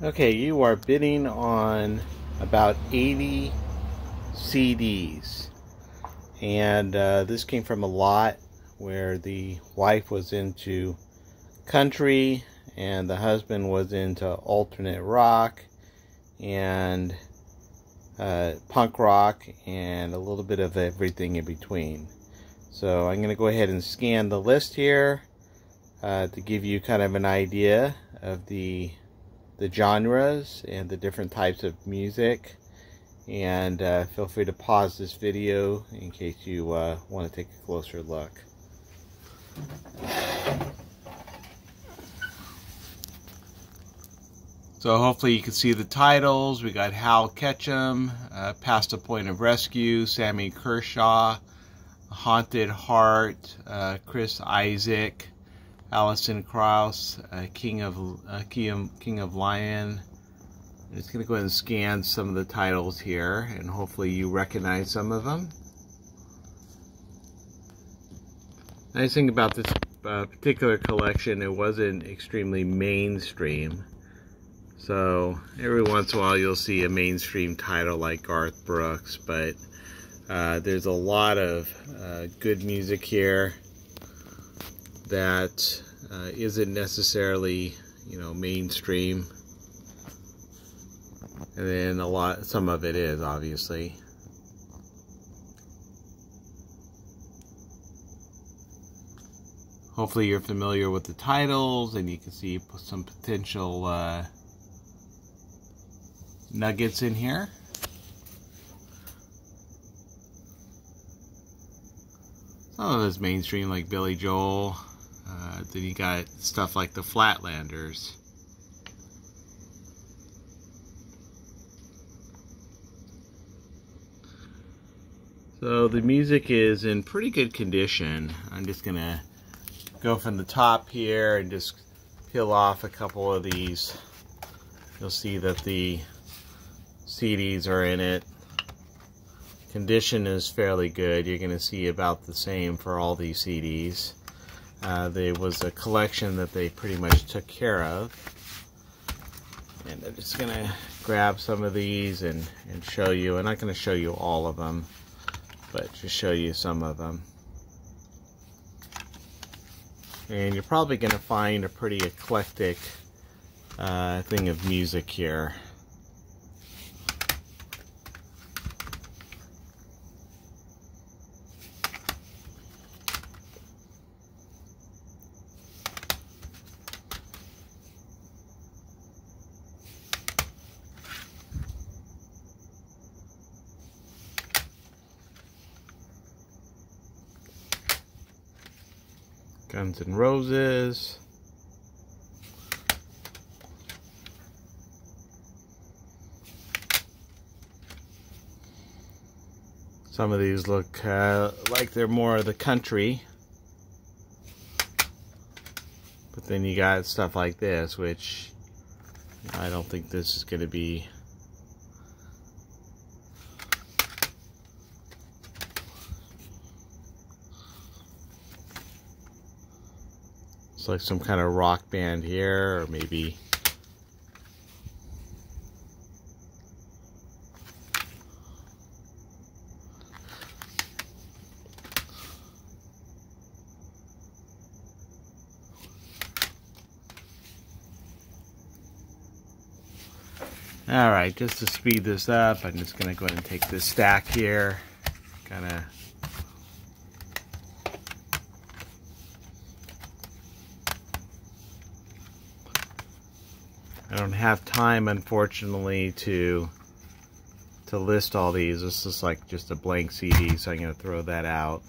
Okay, you are bidding on about 80 CDs, and this came from a lot where the wife was into country and the husband was into alternate rock and punk rock and a little bit of everything in between. So I'm going to go ahead and scan the list here to give you kind of an idea of the genres and the different types of music, and feel free to pause this video in case you want to take a closer look. So hopefully you can see the titles. We got Hal Ketchum, Past the Point of Rescue, Sammy Kershaw, Haunted Heart, Chris Isaak, Alison Krauss, King of Lion. I'm just going to go ahead and scan some of the titles here, and hopefully you recognize some of them. Nice thing about this particular collection, it wasn't extremely mainstream. So every once in a while you'll see a mainstream title like Garth Brooks, but there's a lot of good music here that isn't necessarily, mainstream, and then some of it is, obviously. Hopefully you're familiar with the titles and you can see some potential nuggets in here. Some of it's mainstream, like Billy Joel. Then you got stuff like the Flatlanders. So the music is in pretty good condition. I'm just gonna go from the top here and just peel off a couple of these. You'll see that the CDs are in it. Condition is fairly good. You're gonna see about the same for all these CDs. There was a collection that they pretty much took care of, and I'm just gonna grab some of these and show you. I'm not gonna show you all of them, but just show you some of them. And you're probably gonna find a pretty eclectic thing of music here. Guns N' Roses. Some of these look like they're more of the country. But then you got stuff like this, which I don't think this is going to be. It's like some kind of rock band here, or maybe alright, just to speed this up, I'm just going to go ahead and take this stack here, kind of I don't have time, unfortunately, to list all these. This is like just a blank CD, so I'm going to throw that out.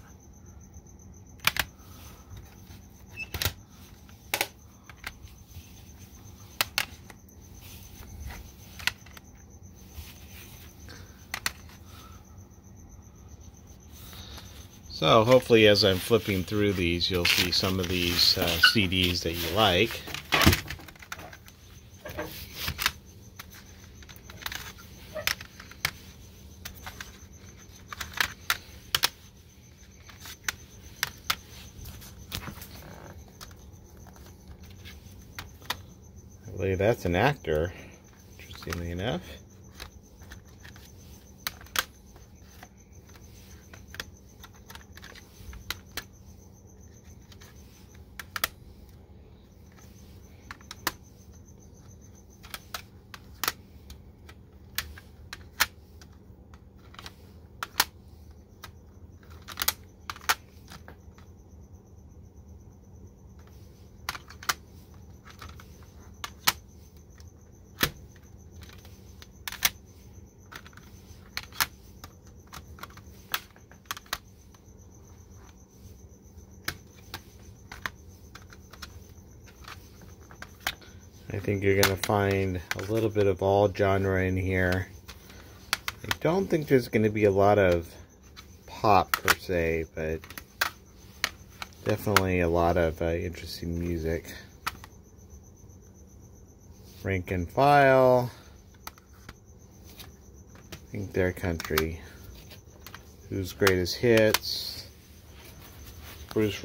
So hopefully as I'm flipping through these, you'll see some of these CDs that you like. I believe that's an actor. interestingly enough. I think you're going to find a little bit of all genre in here. I don't think there's going to be a lot of pop per se, but definitely a lot of interesting music. Rank and File. I think they're country. Who's Greatest Hits. Bruce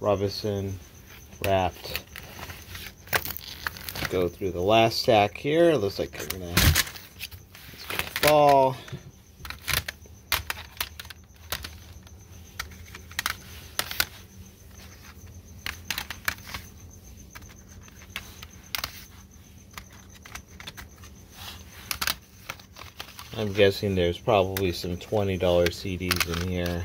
Robinson. Wrapped. Go through the last stack here. Looks like we're gonna fall. I'm guessing there's probably some $20 CDs in here.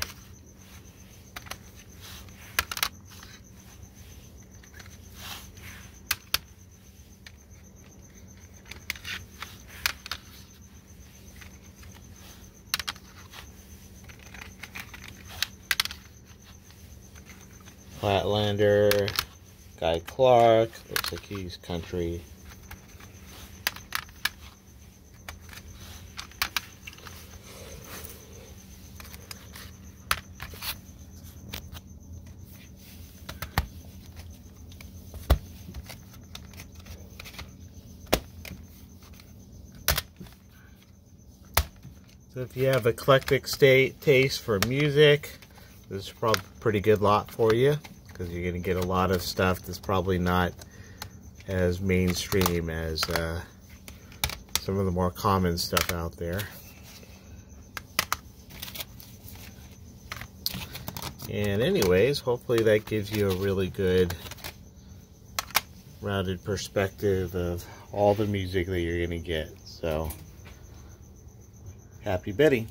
Flatlander, Guy Clark, looks like he's country. So if you have eclectic taste for music, this is probably a pretty good lot for you, because you're going to get a lot of stuff that's probably not as mainstream as some of the more common stuff out there. And anyways, hopefully that gives you a really good rounded perspective of all the music that you're going to get. So, happy bidding.